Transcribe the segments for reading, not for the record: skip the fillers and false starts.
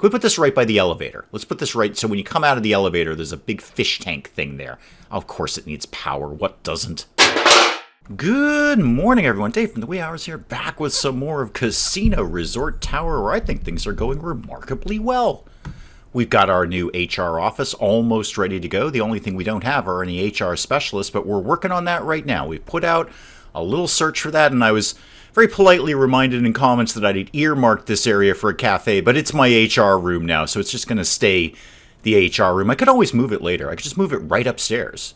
We put this right by the elevator. Let's put this right so when you come out of the elevator, there's a big fish tank thing there. Of course it needs power. What doesn't? Good morning, everyone. Dave from the Wee Hours here, back with some more of Casino Resort Tower, where I think things are going remarkably well. We've got our new HR office almost ready to go. The only thing we don't have are any HR specialists, but we're working on that right now. We've put out a little search for that, and I was very politely reminded in comments that I'd earmarked this area for a cafe, but it's my HR room now, so it's just going to stay the HR room. I could always move it later. I could just move it right upstairs.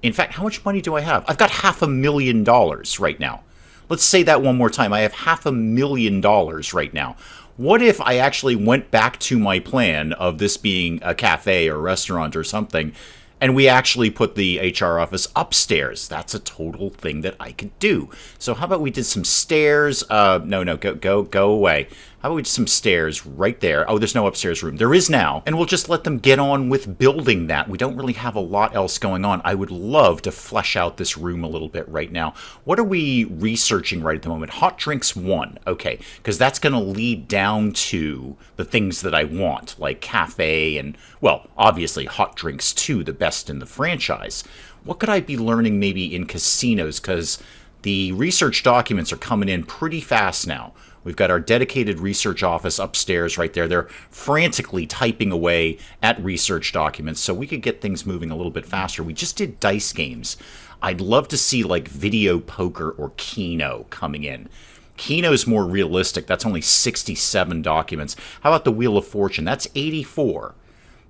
In fact, how much money do I have? I've got $500,000 right now. Let's say that one more time. I have $500,000 right now. What if I actually went back to my plan of this being a cafe or restaurant or something, and we actually put the HR office upstairs? That's a total thing that I could do. So how about we did some stairs? No, go away. How about we did some stairs right there? Oh, there's no upstairs room. There is now. And we'll just let them get on with building that. We don't really have a lot else going on. I would love to flesh out this room a little bit right now. What are we researching right at the moment? Hot drinks 1. Okay, because that's going to lead down to the things that I want, like cafe and, well, obviously hot drinks 2, the best in the franchise. What could I be learning maybe in casinos? Because the research documents are coming in pretty fast now. We've got our dedicated research office upstairs right there. They're frantically typing away at research documents, so we could get things moving a little bit faster. We just did dice games. I'd love to see like video poker or Keno coming in. Keno's more realistic. That's only 67 documents. How about the Wheel of Fortune? That's 84.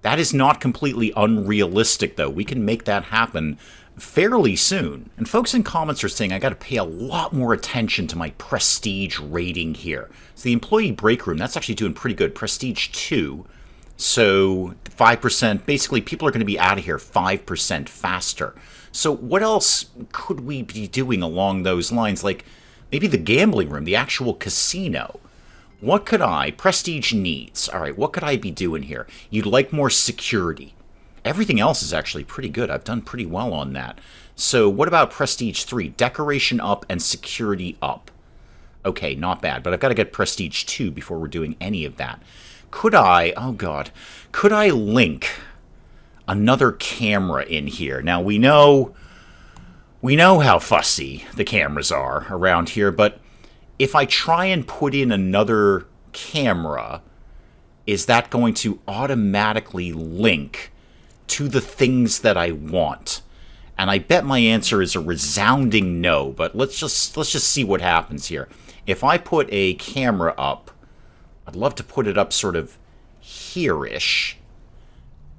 That is not completely unrealistic, though. We can make that happen fairly soon. And folks in comments are saying I got to pay a lot more attention to my prestige rating here. So the employee break room, that's actually doing pretty good. Prestige 2. So 5%, basically people are going to be out of here 5% faster. So what else could we be doing along those lines? Like maybe the gambling room, the actual casino. What could prestige needs. All right, what could I be doing here? You'd like more security. Everything else is actually pretty good. I've done pretty well on that. So what about Prestige 3? Decoration up and security up. Okay, not bad. But I've got to get Prestige 2 before we're doing any of that. Could I link another camera in here? Now, we know how fussy the cameras are around here, but if I try and put in another camera, is that going to automatically link to the things that I want? And I bet my answer is a resounding no, but let's just see what happens here. If I put a camera up, I'd love to put it up sort of here-ish.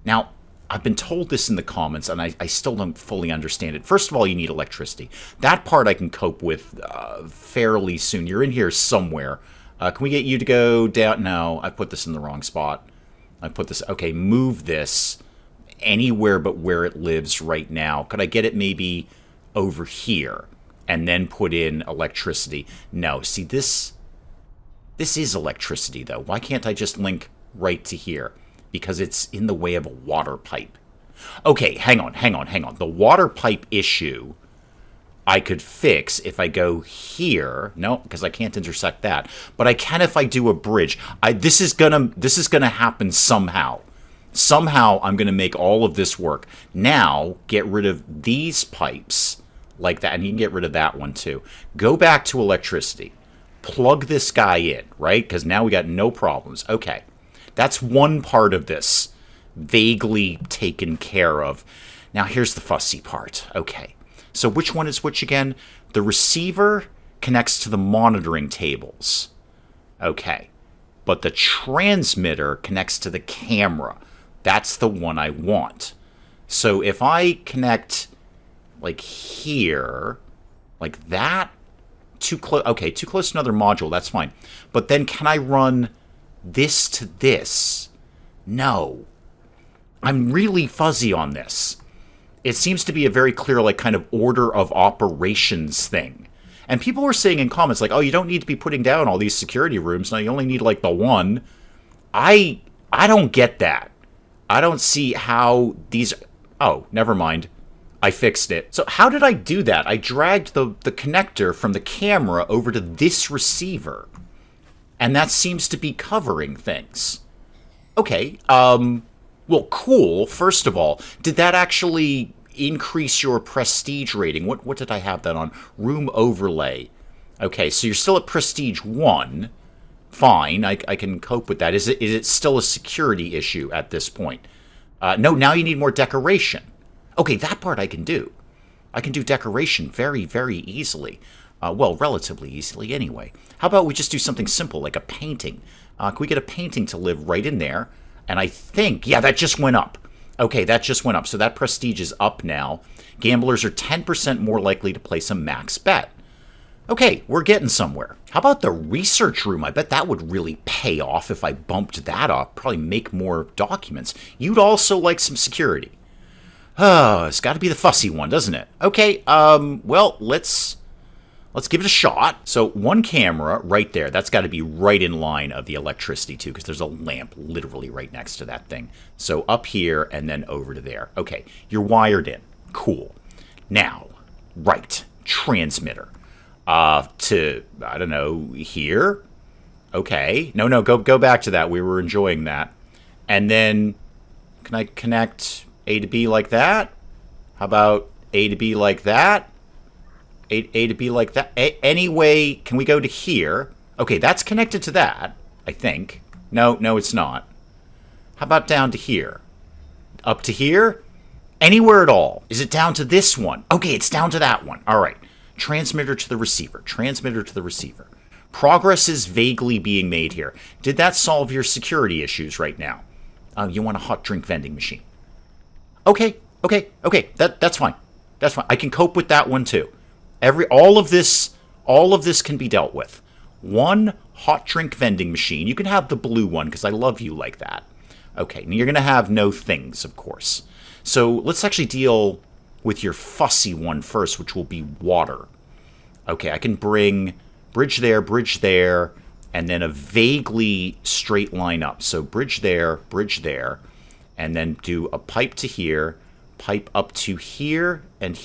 Now, I've been told this in the comments, and I still don't fully understand it. First of all, you need electricity. That part I can cope with fairly soon. You're in here somewhere. Can we get you to go down? No, I put this in the wrong spot. Okay, move this anywhere but where it lives right now. Could I get it maybe over here and then put in electricity? No, see, this is electricity, though. Why can't I just link right to here? Because it's in the way of a water pipe. Okay, hang on. The water pipe issue I could fix if I go here. No, because I can't intersect that. But I can if I do a bridge. This is gonna happen somehow. Somehow I'm going to make all of this work. Now, get rid of these pipes like that. And you can get rid of that one too. Go back to electricity. Plug this guy in, right? Because now we got no problems. Okay. That's one part of this vaguely taken care of. Now, here's the fussy part. Okay. So which one is which again? The receiver connects to the monitoring tables. Okay. But the transmitter connects to the camera. That's the one I want. So if I connect like here, like that, too close. Okay, too close to another module. That's fine. But then can I run this to this? No. I'm really fuzzy on this. It seems to be a very clear, like, kind of order of operations thing. And people were saying in comments, like, oh, you don't need to be putting down all these security rooms. Now you only need, like, the one. I don't get that. I don't see how these... Oh, never mind. I fixed it. So how did I do that? I dragged the connector from the camera over to this receiver. And that seems to be covering things. Okay. Well, cool. First of all, did that actually increase your prestige rating? What did I have that on? Room overlay. Okay, so you're still at prestige 1. Fine, I can cope with that. Is it still a security issue at this point? No, now you need more decoration. Okay, that part I can do. I can do decoration very, very easily. Well, relatively easily anyway. How about we just do something simple, like a painting? Can we get a painting to live right in there? And I think, yeah, that just went up. Okay, that just went up. So that prestige is up now. Gamblers are 10% more likely to place a max bet. Okay, we're getting somewhere. How about the research room? I bet that would really pay off if I bumped that up. Probably make more documents. You'd also like some security. Oh, it's got to be the fussy one, doesn't it? Okay, well, let's give it a shot. So one camera right there. That's got to be right in line of the electricity, too, because there's a lamp literally right next to that thing. So up here and then over to there. Okay, you're wired in. Cool. Now, right, transmitter. To, I don't know, here? Okay. No, go back to that. We were enjoying that. And then, can I connect A to B like that? How about A to B like that? A to B like that? Anyway, can we go to here? Okay, that's connected to that, I think. No, it's not. How about down to here? Up to here? Anywhere at all. Is it down to this one? Okay, it's down to that one. All right. Transmitter to the receiver. Transmitter to the receiver. Progress is vaguely being made here. Did that solve your security issues right now? You want a hot drink vending machine. Okay. That's fine. That's fine. I can cope with that one too. All of this can be dealt with. One hot drink vending machine. You can have the blue one because I love you like that. Okay. Now you're going to have no things, of course. So let's actually deal with your fussy one first, which will be water. Okay, I can bring bridge there, and then a vaguely straight line up. So bridge there, and then do a pipe to here, pipe up to here, and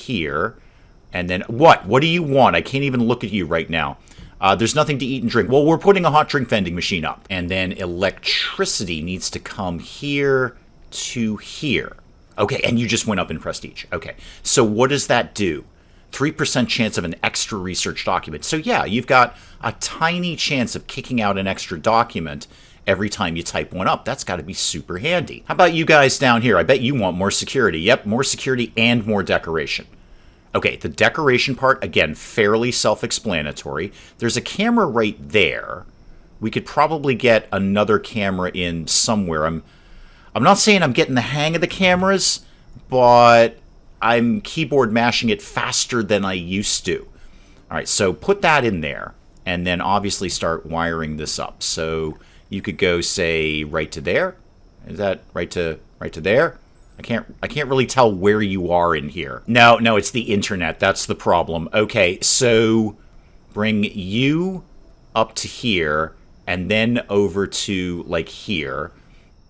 then what? What do you want? I can't even look at you right now. There's nothing to eat and drink. Well, we're putting a hot drink vending machine up. And then electricity needs to come here to here. Okay, and you just went up in prestige. Okay, so what does that do? 3% chance of an extra research document. So yeah, you've got a tiny chance of kicking out an extra document every time you type one up. That's got to be super handy. How about you guys down here? I bet you want more security. Yep, more security and more decoration. Okay, the decoration part, again, fairly self-explanatory. There's a camera right there. We could probably get another camera in somewhere. I'm not saying I'm getting the hang of the cameras, but I'm keyboard mashing it faster than I used to. All right, so put that in there, and then obviously start wiring this up. So you could go, say, right to there. Is that right to there? I can't really tell where you are in here. No, it's the internet. That's the problem. Okay, so bring you up to here, and then over to, like, here.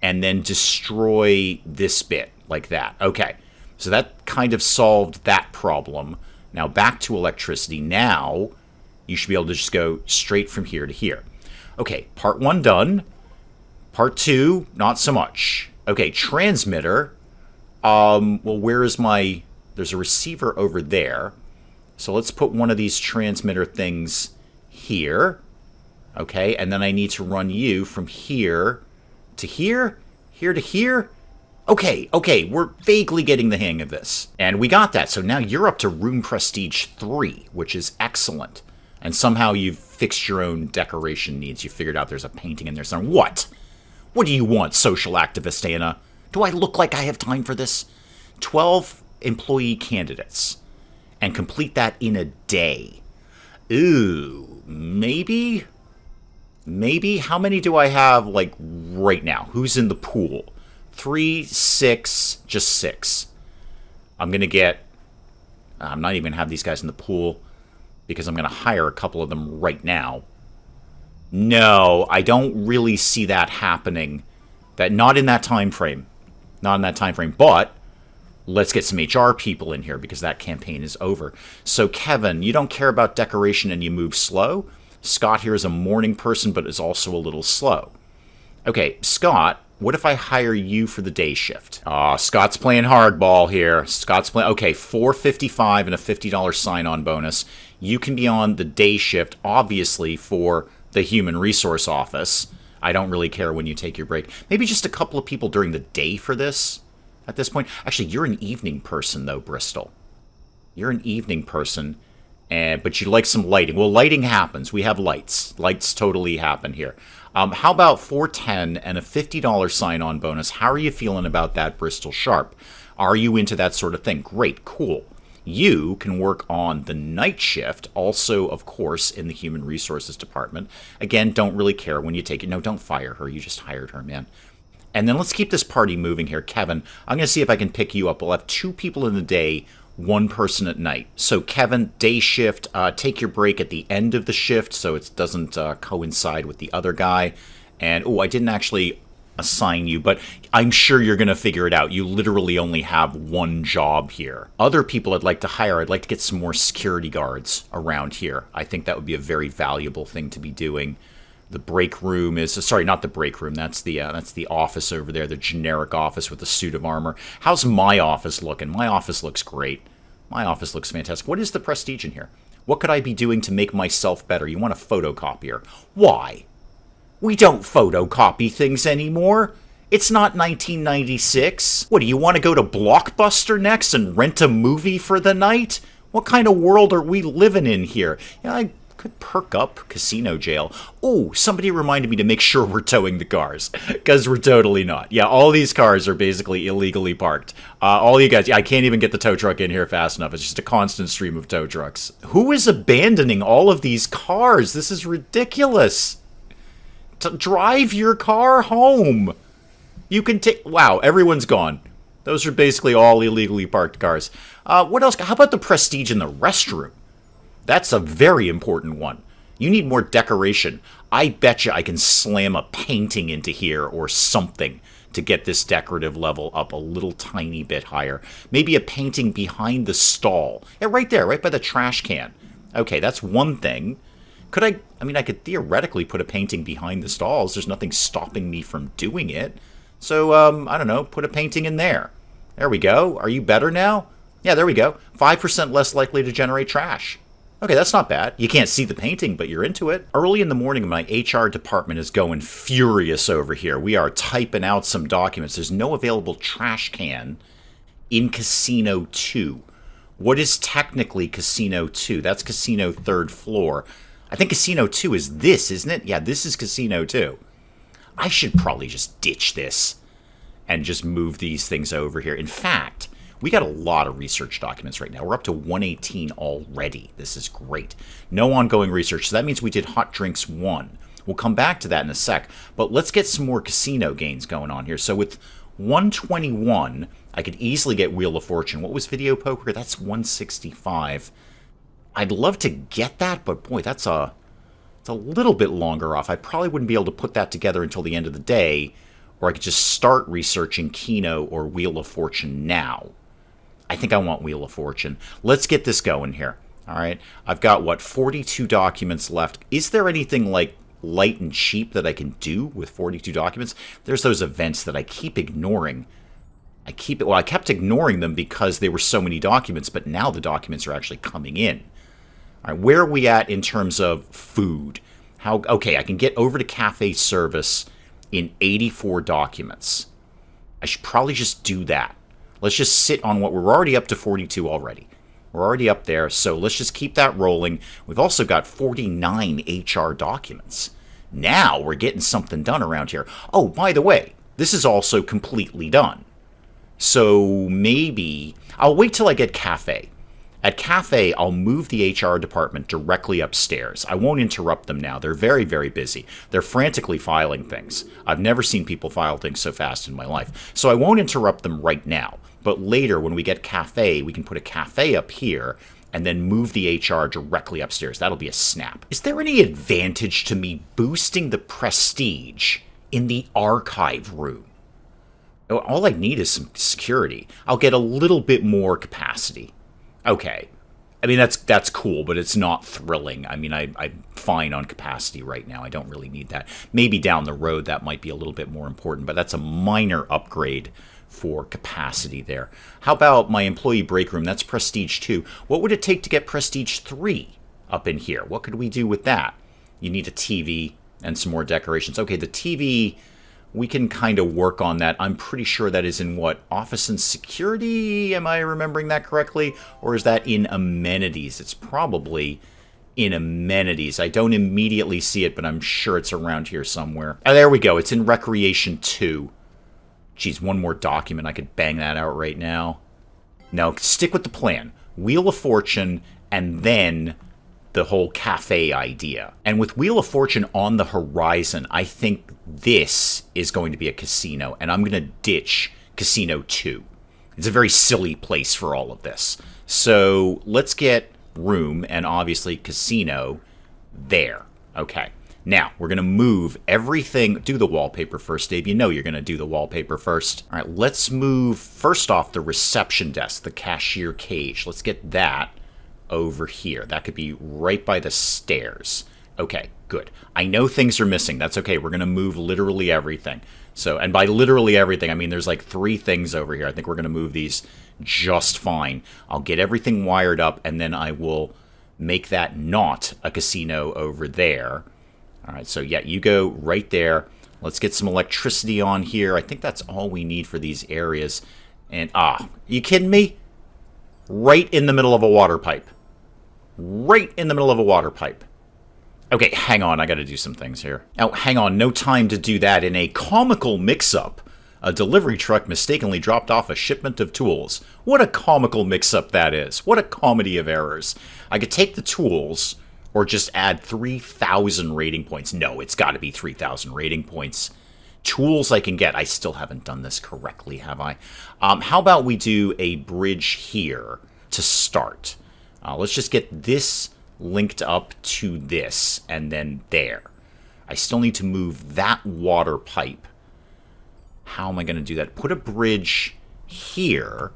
And then destroy this bit, like that. Okay, so that kind of solved that problem. Now back to electricity. Now you should be able to just go straight from here to here. Okay, part 1 done. Part 2, not so much. Okay, transmitter. Well, where is my... There's a receiver over there. So let's put one of these transmitter things here. Okay, and then I need to run you from here to here to here. Okay, we're vaguely getting the hang of this. And we got that, so now you're up to room prestige 3, which is excellent. And somehow you've fixed your own decoration needs. You figured out there's a painting in there somewhere. What? What do you want, social activist Anna? Do I look like I have time for this? 12 employee candidates. And complete that in a day. Ooh, maybe? How many do I have, like, right now? Who's in the pool? 3, 6, just 6. I'm not even going to have these guys in the pool because I'm going to hire a couple of them right now. No, I don't really see that happening. Not in that time frame. But let's get some HR people in here because that campaign is over. So, Kevin, you don't care about decoration and you move slow? Scott here is a morning person, but is also a little slow. Okay, Scott, What if I hire you for the day shift? Scott's playing hardball here. Okay, $4.55 and a $50 sign-on bonus. You can be on the day shift, obviously, for the human resource office. I don't really care when you take your break. Maybe just a couple of people during the day for this at this point. Actually, you're an evening person, though, Bristol. You're an evening person, but you like some lighting. Well, lighting happens. We have lights. Lights totally happen here. How about $4.10 and a $50 sign-on bonus? How are you feeling about that, Bristol Sharp? Are you into that sort of thing? Great, cool. You can work on the night shift, also, of course, in the Human Resources Department. Again, don't really care when you take it. No, don't fire her. You just hired her, man. And then let's keep this party moving here. Kevin, I'm going to see if I can pick you up. We'll have 2 people in the day, 1 person at night. So Kevin, day shift, take your break at the end of the shift so it doesn't coincide with the other guy. And, I didn't actually assign you, but I'm sure you're going to figure it out. You literally only have 1 job here. Other people I'd like to hire, I'd like to get some more security guards around here. I think that would be a very valuable thing to be doing. The break room is, sorry, not the break room. That's the office over there, the generic office with the suit of armor. How's my office looking? My office looks great. My office looks fantastic. What is the prestige in here? What could I be doing to make myself better? You want a photocopier. Why? We don't photocopy things anymore. It's not 1996. What, do you want to go to Blockbuster next and rent a movie for the night? What kind of world are we living in here? I could perk up casino jail. Oh, somebody reminded me to make sure we're towing the cars, because we're totally not. Yeah, all these cars are basically illegally parked. All you guys, I can't even get the tow truck in here fast enough. It's just a constant stream of tow trucks. Who is abandoning all of these cars? This is ridiculous. Drive your car home. You can take... Wow, everyone's gone. Those are basically all illegally parked cars. What else? How about the prestige in the restroom? That's a very important one. You need more decoration. I bet you I can slam a painting into here or something to get this decorative level up a little tiny bit higher. Maybe a painting behind the stall. Yeah, right there, right by the trash can. Okay, that's one thing. Could I could theoretically put a painting behind the stalls. There's nothing stopping me from doing it. So, I don't know, put a painting in there. There we go. Are you better now? Yeah, there we go. 5% less likely to generate trash. Okay, that's not bad. You can't see the painting, but you're into it. Early in the morning, my HR department is going furious over here. We are typing out some documents. There's no available trash can in Casino 2. What is technically Casino 2? That's Casino 3rd floor. I think Casino 2 is this, isn't it? Yeah, this is Casino 2. I should probably just ditch this and just move these things over here. In fact, we got a lot of research documents right now. We're up to 118 already. This is great. No ongoing research. So that means we did Hot Drinks 1. We'll come back to that in a sec. But let's get some more casino gains going on here. So with 121, I could easily get Wheel of Fortune. What was Video Poker? That's 165. I'd love to get that, but boy, it's a little bit longer off. I probably wouldn't be able to put that together until the end of the day, or I could just start researching Keno or Wheel of Fortune now. I think I want Wheel of Fortune. Let's get this going here. All right. I've got, 42 documents left. Is there anything like light and cheap that I can do with 42 documents? There's those events that I keep ignoring. I kept ignoring them because there were so many documents, but now the documents are actually coming in. All right, where are we at in terms of food? Okay, I can get over to cafe service in 84 documents. I should probably just do that. Let's just sit on what we're already up to 42 already. We're already up there, so let's just keep that rolling. We've also got 49 HR documents. Now we're getting something done around here. Oh, by the way, this is also completely done. So maybe I'll wait till I get cafe. At cafe, I'll move the HR department directly upstairs. I won't interrupt them now. They're very, very busy. They're frantically filing things. I've never seen people file things so fast in my life. So I won't interrupt them right now. But later, when we get cafe, we can put a cafe up here and then move the HR directly upstairs. That'll be a snap. Is there any advantage to me boosting the prestige in the archive room? All I need is some security. I'll get a little bit more capacity. Okay, I mean, that's cool, but it's not thrilling. I mean, I'm fine on capacity right now. I don't really need that. Maybe down the road that might be a little bit more important, but that's a minor upgrade for capacity there. How about my employee break room? That's Prestige 2. What would it take to get Prestige 3 up in here? What could we do with that? You need a TV and some more decorations. Okay, the TV, we can kind of work on that. I'm pretty sure that is in what? Office and security? Am I remembering that correctly? Or is that in amenities? It's probably in amenities. I don't immediately see it, but I'm sure it's around here somewhere. Oh, there we go. It's in recreation 2. Geez, one more document. I could bang that out right now. No, stick with the plan. Wheel of Fortune, and then the whole cafe idea. And with Wheel of Fortune on the horizon, I think this is going to be a casino, and I'm going to ditch Casino 2. It's a very silly place for all of this. So let's get room and obviously casino there. Okay. Now, we're going to move everything. Do the wallpaper first, Dave. You know you're going to do the wallpaper first. All right, let's move, first off, the reception desk, the cashier cage. Let's get that over here. That could be right by the stairs. Okay, good. I know things are missing. That's okay. We're going to move literally everything. So, and by literally everything, I mean there's like 3 things over here. I think we're going to move these just fine. I'll get everything wired up, and then I will make that not a casino over there. All right, so yeah, you go right there. Let's get some electricity on here. I think that's all we need for these areas. And, you kidding me? Right in the middle of a water pipe. Right in the middle of a water pipe. Okay, hang on, I gotta do some things here. Oh, hang on, no time to do that. In a comical mix-up, a delivery truck mistakenly dropped off a shipment of tools. What a comical mix-up that is. What a comedy of errors. I could take the tools, or just add 3,000 rating points. No, it's got to be 3,000 rating points. Tools I can get. I still haven't done this correctly, have I? How about we do a bridge here to start? Let's just get this linked up to this, and then there. I still need to move that water pipe. How am I going to do that? Put a bridge here.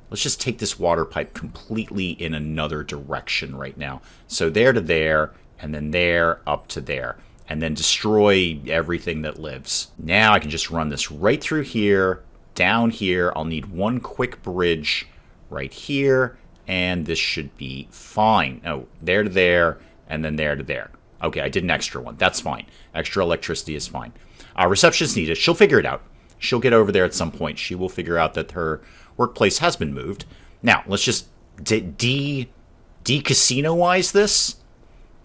Let's just take this water pipe completely in another direction right now. So there to there, and then there up to there. And then destroy everything that lives. Now I can just run this right through here, down here. I'll need one quick bridge right here, and this should be fine. Oh, there to there, and then there to there. Okay, I did an extra one. That's fine. Extra electricity is fine. Receptionist needed. She'll figure it out. She'll get over there at some point. She will figure out that her workplace has been moved. Now, let's just de-casino-wise this.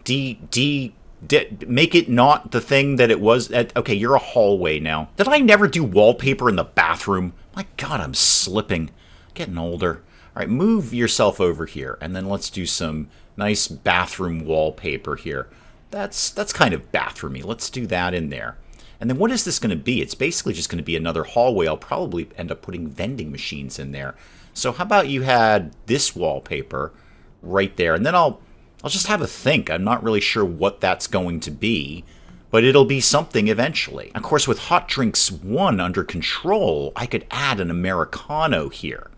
Make it not the thing that it was. Okay, you're a hallway now. Did I never do wallpaper in the bathroom? My God, I'm slipping. Getting older. All right, move yourself over here, and then let's do some nice bathroom wallpaper here. That's kind of bathroomy. Let's do that in there. And then what is this going to be? It's basically just going to be another hallway. I'll probably end up putting vending machines in there. So how about you had this wallpaper right there, and then I'll just have a think. I'm not really sure what that's going to be, but it'll be something eventually. Of course, with Hot Drinks 1 under control, I could add an Americano here.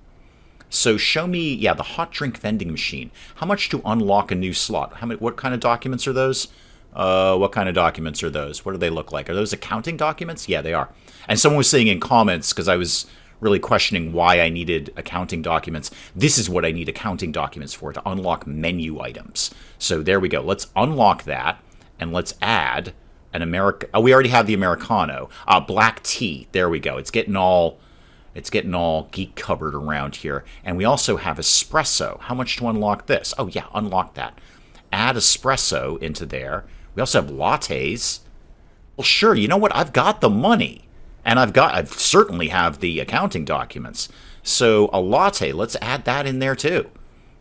So show me, yeah, the hot drink vending machine. How much to unlock a new slot? What kind of documents are those? What kind of documents are those? What do they look like? Are those accounting documents? Yeah, they are. And someone was saying in comments, because I was really questioning why I needed accounting documents, this is what I need accounting documents for, to unlock menu items. So there we go. Let's unlock that, and let's add an we already have the Americano. Black tea. There we go. It's getting all geek covered around here. And we also have espresso. How much to unlock this? Oh yeah, unlock that. Add espresso into there. We also have lattes. Well, sure, you know what? I've got the money. And I certainly have the accounting documents. So a latte, let's add that in there too.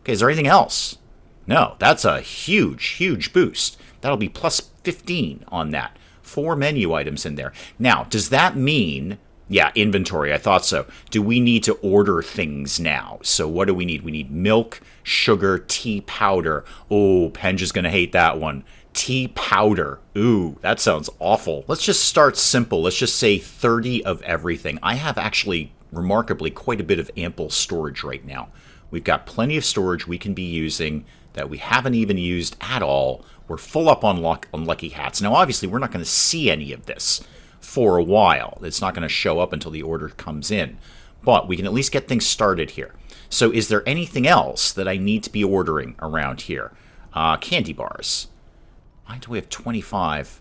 Okay, is there anything else? No, that's a huge, huge boost. That'll be plus 15 on that. 4 menu items in there. Now, does that mean, yeah, inventory, I thought so. Do we need to order things now? So what do we need? We need milk, sugar, tea powder. Oh, Penja's going to hate that one. Tea powder. Ooh, that sounds awful. Let's just start simple. Let's just say 30 of everything. I have actually, remarkably, quite a bit of ample storage right now. We've got plenty of storage we can be using that we haven't even used at all. We're full up on lucky hats. Now, obviously, we're not going to see any of this for a while. It's not going to show up until the order comes in. But we can at least get things started here. So is there anything else that I need to be ordering around here? Candy bars. Why do we have 25?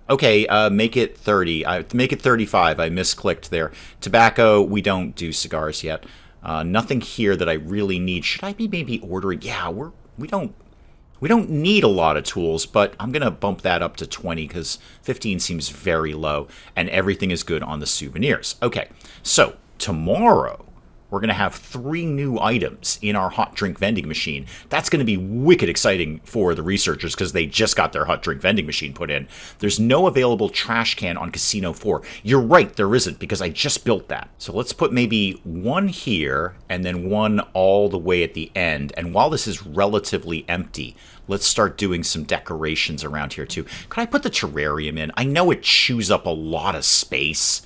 Okay, make it 30. Make it 35. I misclicked there. Tobacco, we don't do cigars yet. Nothing here that I really need. Should I be maybe ordering? Yeah, we don't need a lot of tools, but I'm going to bump that up to 20 because 15 seems very low, and everything is good on the souvenirs. Okay, so tomorrow we're going to have 3 new items in our hot drink vending machine. That's going to be wicked exciting for the researchers because they just got their hot drink vending machine put in. There's no available trash can on Casino 4. You're right, there isn't, because I just built that. So let's put maybe 1 here and then 1 all the way at the end. And while this is relatively empty, let's start doing some decorations around here too. Could I put the terrarium in? I know it chews up a lot of space,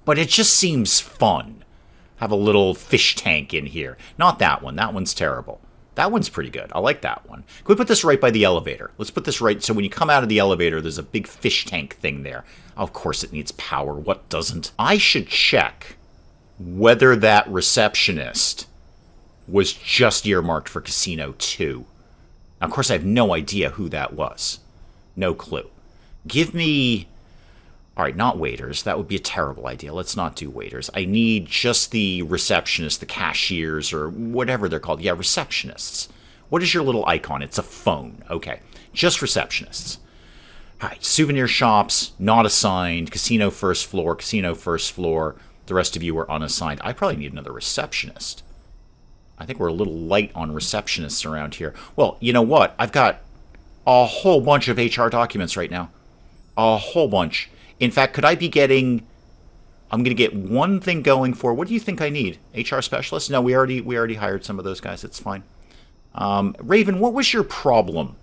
but it just seems fun. Have a little fish tank in here. Not that one. That one's terrible. That one's pretty good. I like that one. Can we put this right by the elevator? Let's put this right so when you come out of the elevator, there's a big fish tank thing there. Of course it needs power. What doesn't? I should check whether that receptionist was just earmarked for Casino 2. Now, of course, I have no idea who that was. No clue. Give me... All right, not waiters. That would be a terrible idea. Let's not do waiters. I need just the receptionists, the cashiers, or whatever they're called. Yeah, receptionists. What is your little icon? It's a phone. Okay, just receptionists. All right, souvenir shops, not assigned. Casino first floor, casino first floor. The rest of you are unassigned. I probably need another receptionist. I think we're a little light on receptionists around here. Well, you know what? I've got a whole bunch of HR documents right now. A whole bunch. In fact, could I be getting... I'm going to get one thing going for... What do you think I need? HR specialist? No, we already hired some of those guys. It's fine. Raven, what was your problem?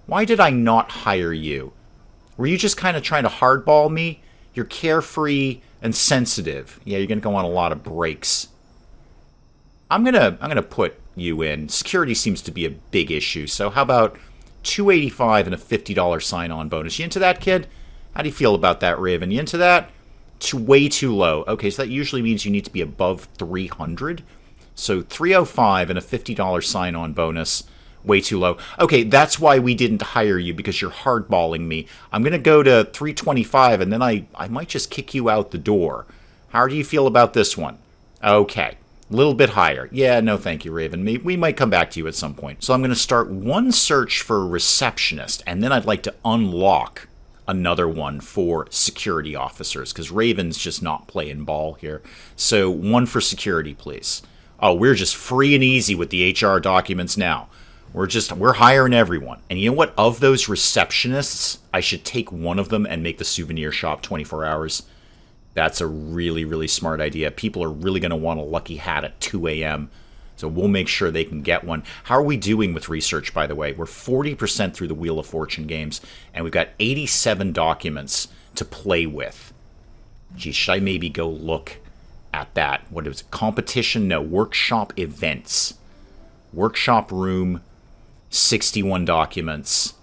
Why did I not hire you? Were you just kind of trying to hardball me? You're carefree and sensitive. Yeah, you're going to go on a lot of breaks. I'm gonna put you in. Security seems to be a big issue. So how about $285 and a $50 sign-on bonus? You into that, kid? How do you feel about that, Raven? You into that? Way too low. Okay, so that usually means you need to be above 300. So $305 and a $50 sign-on bonus. Way too low. Okay, that's why we didn't hire you, because you're hardballing me. I'm going to go to $325, and then I might just kick you out the door. How do you feel about this one? Okay. A little bit higher. Yeah, no thank you, Raven. We might come back to you at some point. So I'm going to start one search for a receptionist, and then I'd like to unlock another one for security officers, because Raven's just not playing ball here. So one for security, please. Oh, we're just free and easy with the HR documents now. We're hiring everyone. And you know what? Of those receptionists, I should take one of them and make the souvenir shop 24 hours. That's a really, really smart idea. People are really going to want a lucky hat at 2 a.m., so we'll make sure they can get one. How are we doing with research, by the way? We're 40% through the Wheel of Fortune games, and we've got 87 documents to play with. Geez, should I maybe go look at that? What is it? Competition? No. Workshop events. Workshop room, 61 documents.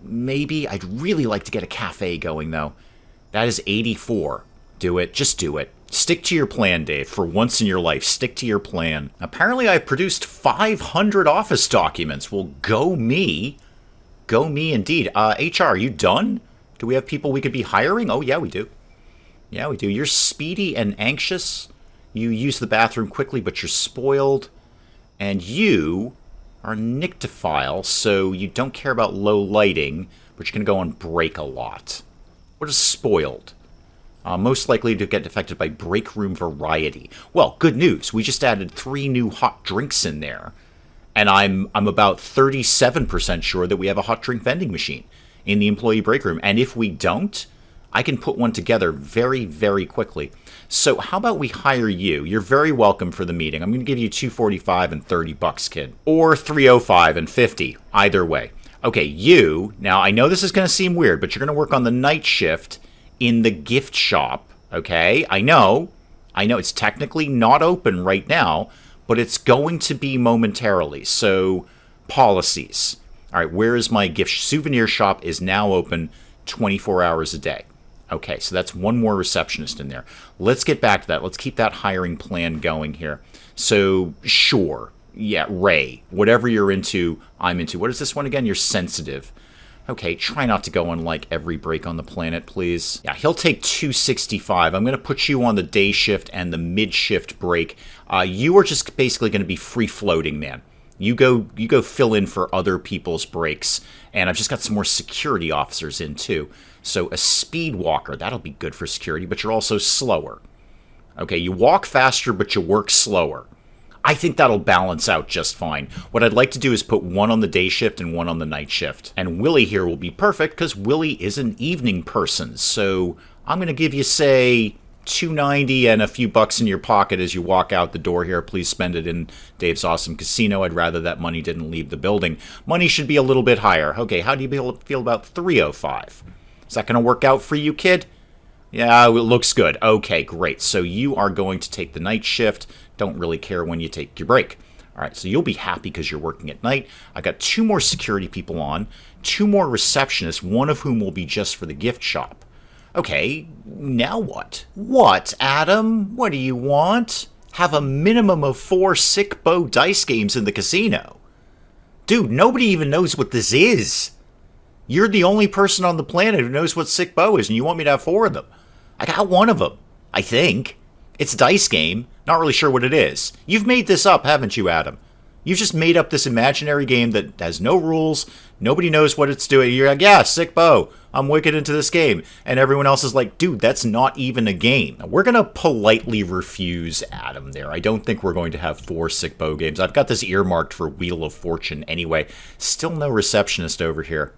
Maybe. I'd really like to get a cafe going, though. That is 84. Do it. Just do it. Stick to your plan, Dave. For once in your life, stick to your plan. Apparently, I produced 500 office documents. Well, go me. Go me indeed. HR, are you done? Do we have people we could be hiring? Oh, yeah, we do. Yeah, we do. You're speedy and anxious. You use the bathroom quickly, but you're spoiled. And you are nyctophile, so you don't care about low lighting, but you're going to go on break a lot. What is spoiled? Most likely to get affected by break room variety. Well, good news. We just added 3 new hot drinks in there. And I'm about 37% sure that we have a hot drink vending machine in the employee break room. And if we don't, I can put one together very, very quickly. So how about we hire you? You're very welcome for the meeting. I'm going to give you $245 and $30, kid. Or $305 and $50. Either way. Okay, you, now I know this is going to seem weird, but you're going to work on the night shift in the gift shop, okay? I know it's technically not open right now, but it's going to be momentarily. So, policies. All right, where is my gift? Souvenir shop is now open 24 hours a day. Okay, so that's one more receptionist in there. Let's get back to that. Let's keep that hiring plan going here. So, sure. Yeah, Ray. Whatever you're into, I'm into. What is this one again? You're sensitive. Okay, try not to go on like every break on the planet, please. Yeah, he'll take 265. I'm going to put you on the day shift and the mid-shift break. You are just basically going to be free-floating, man. You go fill in for other people's breaks. And I've just got some more security officers in, too. So a speed walker, that'll be good for security, but you're also slower. Okay, you walk faster, but you work slower. I think that'll balance out just fine. What I'd like to do is put one on the day shift and one on the night shift. And Willie here will be perfect because Willie is an evening person. So I'm going to give you, say, $290 and a few bucks in your pocket as you walk out the door here. Please spend it in Dave's Awesome Casino. I'd rather that money didn't leave the building. Money should be a little bit higher. Okay, how do you feel about $305? Is that going to work out for you, kid? Yeah, it looks good. Okay, great. So you are going to take the night shift. Don't really care when you take your break. All right, so you'll be happy because you're working at night. I got 2 more security people on, 2 more receptionists, one of whom will be just for the gift shop. Okay, now what? What, Adam? What do you want? Have a minimum of 4 Sick Bo dice games in the casino. Dude, nobody even knows what this is. You're the only person on the planet who knows what Sick Bo is, and you want me to have 4 of them. I got 1 of them, I think. It's a dice game. Not really sure what it is. You've made this up, haven't you, Adam? You've just made up this imaginary game that has no rules. Nobody knows what it's doing. You're like, yeah, Sick Bo. I'm wicked into this game. And everyone else is like, dude, that's not even a game. Now, we're going to politely refuse Adam there. I don't think we're going to have 4 Sick Bo games. I've got this earmarked for Wheel of Fortune anyway. Still no receptionist over here.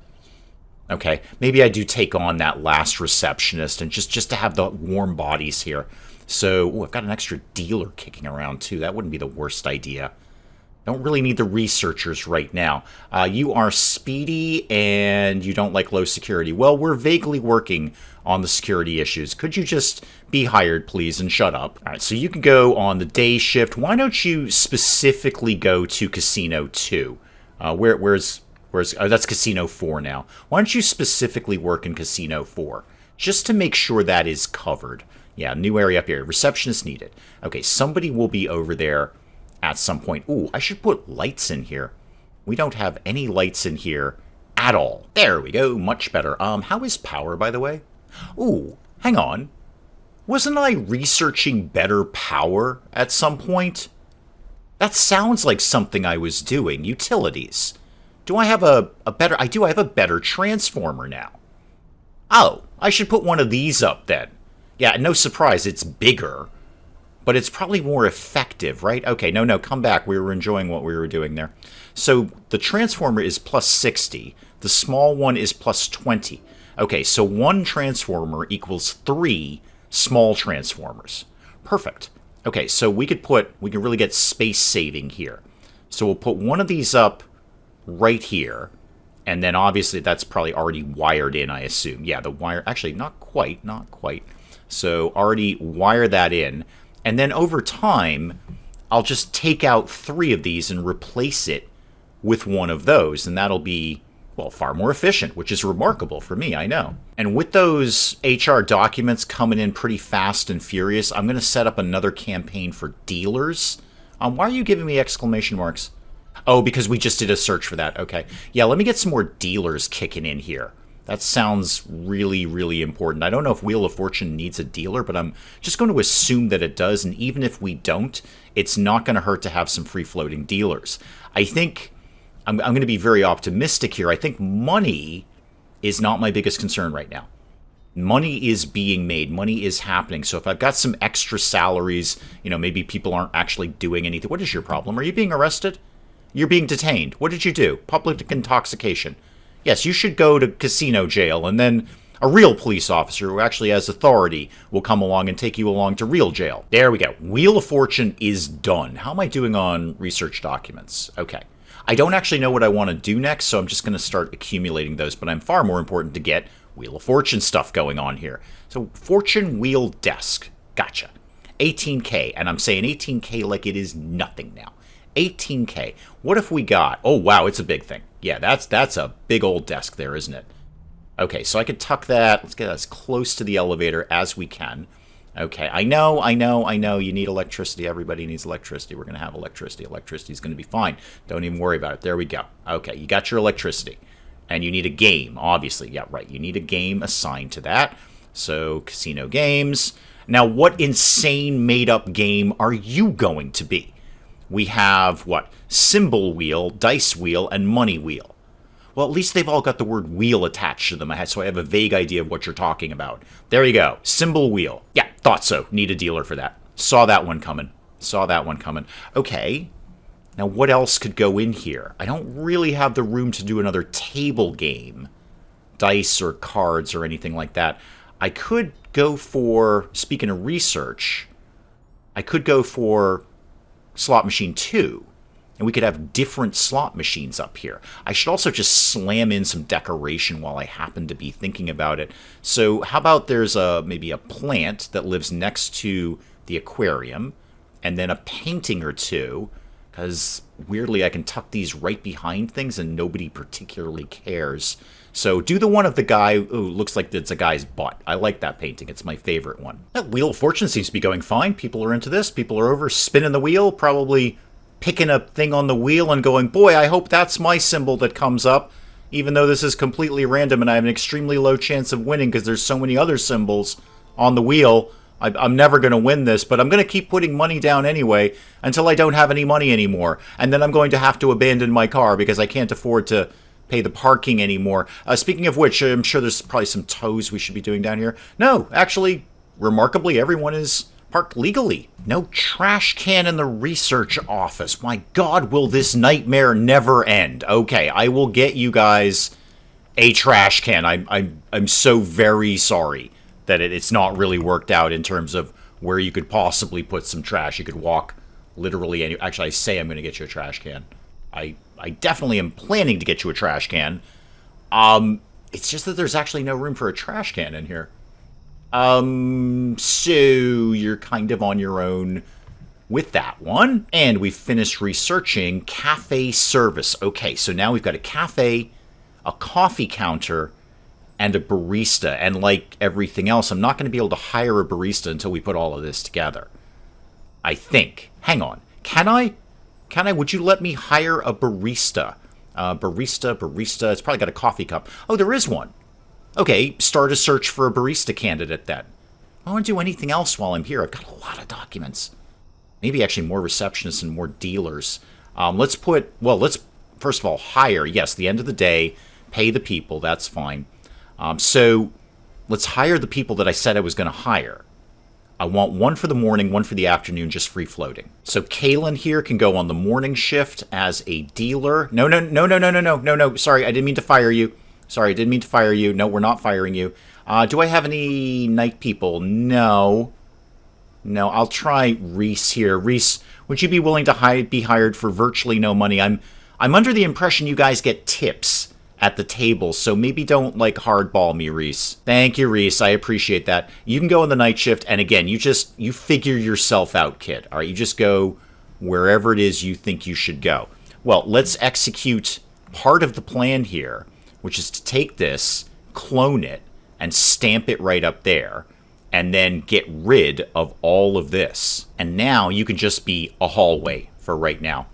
Okay, maybe I do take on that last receptionist and just to have the warm bodies here. So, I've got an extra dealer kicking around too. That wouldn't be the worst idea. Don't really need the researchers right now. You are speedy and you don't like low security. Well, we're vaguely working on the security issues. Could you just be hired, please, and shut up? All right, so you can go on the day shift. Why don't you specifically go to Casino 2? Where's that's Casino 4 now. Why don't you specifically work in Casino 4? Just to make sure that is covered. Yeah, new area up here. Receptionist needed. Okay, somebody will be over there at some point. Ooh, I should put lights in here. We don't have any lights in here at all. There we go. Much better. How is power, by the way? Ooh, hang on. Wasn't I researching better power at some point? That sounds like something I was doing. Utilities. Do I have a better... I do. I have a better transformer now. Oh, I should put one of these up then. Yeah, no surprise. It's bigger. But it's probably more effective, right? Okay, no, come back. We were enjoying what we were doing there. So the transformer is plus 60. The small one is plus 20. Okay, so 1 transformer equals 3 small transformers. Perfect. Okay, so we can really get space saving here. So we'll put one of these up right here. And then obviously that's probably already wired in, I assume. Yeah, the wire, actually not quite. So already wire that in. And then over time, I'll just take out 3 of these and replace it with one of those. And that'll be, well, far more efficient, which is remarkable for me, I know. And with those HR documents coming in pretty fast and furious, I'm going to set up another campaign for dealers. Why are you giving me exclamation marks? Oh, because we just did a search for that. Okay. Yeah, let me get some more dealers kicking in here. That sounds really, really important. I don't know if Wheel of Fortune needs a dealer, but I'm just going to assume that it does. And even if we don't, it's not going to hurt to have some free-floating dealers. I think I'm going to be very optimistic here. I think money is not my biggest concern right now. Money is being made. Money is happening. So if I've got some extra salaries, maybe people aren't actually doing anything. What is your problem? Are you being arrested? You're being detained. What did you do? Public intoxication. Yes, you should go to casino jail, and then a real police officer who actually has authority will come along and take you along to real jail. There we go. Wheel of Fortune is done. How am I doing on research documents? Okay. I don't actually know what I want to do next, so I'm just going to start accumulating those, but I'm far more important to get Wheel of Fortune stuff going on here. So, Fortune Wheel Desk. Gotcha. 18K, and I'm saying 18K like it is nothing now. 18K. What if we got... Oh, wow, it's a big thing. Yeah, that's a big old desk there, isn't it? Okay, so I could tuck that. Let's get as close to the elevator as we can. Okay, I know. You need electricity. Everybody needs electricity. We're going to have electricity. Electricity's going to be fine. Don't even worry about it. There we go. Okay, you got your electricity. And you need a game, obviously. Yeah, right. You need a game assigned to that. So, casino games. Now, what insane made-up game are you going to be? We have, what? Symbol wheel, dice wheel, and money wheel. Well, at least they've all got the word wheel attached to them, so I have a vague idea of what you're talking about. There you go. Symbol wheel. Yeah, thought so. Need a dealer for that. Saw that one coming. Okay. Now, what else could go in here? I don't really have the room to do another table game. Dice or cards or anything like that. I could go for, speaking of research, I could go for slot machine 2. And we could have different slot machines up here. I should also just slam in some decoration while I happen to be thinking about it. So how about there's maybe a plant that lives next to the aquarium, and then a painting or two, because weirdly I can tuck these right behind things and nobody particularly cares. So do the one of the guy who looks like it's a guy's butt. I like that painting. It's my favorite one. That Wheel of Fortune seems to be going fine. People are into this. People are over spinning the wheel, probably picking a thing on the wheel and going, boy, I hope that's my symbol that comes up, even though this is completely random and I have an extremely low chance of winning because there's so many other symbols on the wheel. I'm never going to win this, but I'm going to keep putting money down anyway until I don't have any money anymore. And then I'm going to have to abandon my car because I can't afford to pay the parking anymore. Speaking of which, I'm sure there's probably some tows we should be doing down here. No, actually, remarkably, everyone is parked legally. No trash can in the research office. My God, will this nightmare never end? Okay, I will get you guys a trash can. I'm so very sorry that it's not really worked out in terms of where you could possibly put some trash. You could walk literally any... Actually, I say I'm going to get you a trash can. I definitely am planning to get you a trash can. It's just that there's actually no room for a trash can in here. So you're kind of on your own with that one. And we finished researching cafe service. Okay, so now we've got a cafe, a coffee counter, and a barista. And like everything else, I'm not going to be able to hire a barista until we put all of this together. I think. Hang on. Can I? Would you let me hire a barista? Barista. It's probably got a coffee cup. Oh, there is one. Okay, start a search for a barista candidate then. I don't want to do anything else while I'm here. I've got a lot of documents. Maybe actually more receptionists and more dealers. Let's first of all, hire. Yes, the end of the day, pay the people. That's fine. So let's hire the people that I said I was going to hire. I want one for the morning, one for the afternoon, just free floating. So Kaylin here can go on the morning shift as a dealer. No. Sorry, I didn't mean to fire you. No, we're not firing you. Do I have any night people? No, I'll try Reese here. Reese, would you be willing to be hired for virtually no money? I'm under the impression you guys get tips at the table, so maybe don't, hardball me, Reese. Thank you, Reese. I appreciate that. You can go on the night shift, and again, you figure yourself out, kid. All right, you just go wherever it is you think you should go. Well, let's execute part of the plan here, which is to take this, clone it, and stamp it right up there, and then get rid of all of this. And now you can just be a hallway for right now.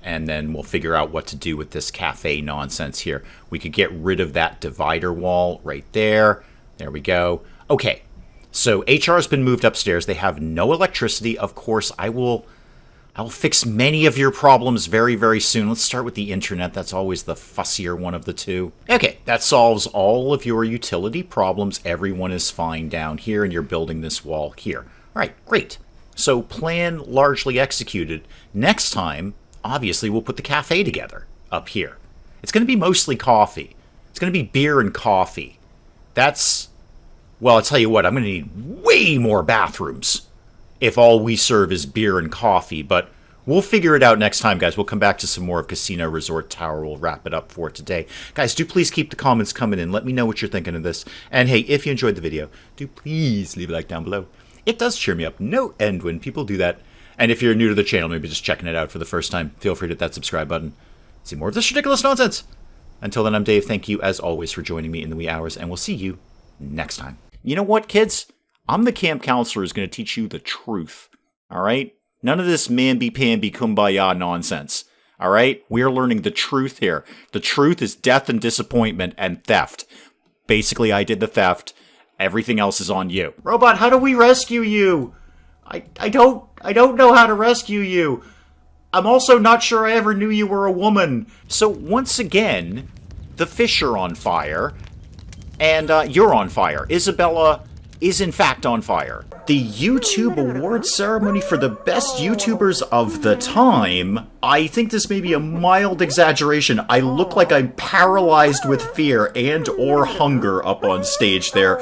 And then we'll figure out what to do with this cafe nonsense here. We could get rid of that divider wall right there. There we go. Okay, so HR has been moved upstairs. They have no electricity. Of course, I will fix many of your problems very, very soon. Let's start with the internet. That's always the fussier one of the two. Okay, that solves all of your utility problems. Everyone is fine down here, and you're building this wall here. All right, great. So plan largely executed. Next time, obviously, we'll put the cafe together up here. It's going to be mostly coffee. It's going to be beer and coffee. Well, I'll tell you what, I'm going to need way more bathrooms if all we serve is beer and coffee, but we'll figure it out next time, guys. We'll come back to some more of Casino Resort Tower. We'll wrap it up for today. Guys, do please keep the comments coming in. Let me know what you're thinking of this. And hey, if you enjoyed the video, do please leave a like down below. It does cheer me up no end when people do that. And if you're new to the channel, maybe just checking it out for the first time, feel free to hit that subscribe button. See more of this ridiculous nonsense. Until then, I'm Dave. Thank you, as always, for joining me in the wee hours, and we'll see you next time. You know what, kids? I'm the camp counselor who's going to teach you the truth. All right? None of this mamby-pamby kumbaya nonsense. All right? We're learning the truth here. The truth is death and disappointment and theft. Basically, I did the theft. Everything else is on you. Robot, how do we rescue you? I don't know how to rescue you. I'm also not sure I ever knew you were a woman. So once again, the fish are on fire, and you're on fire. Isabella is in fact on fire. The YouTube awards ceremony for the best YouTubers of the time. I think this may be a mild exaggeration. I look like I'm paralyzed with fear and or hunger up on stage there.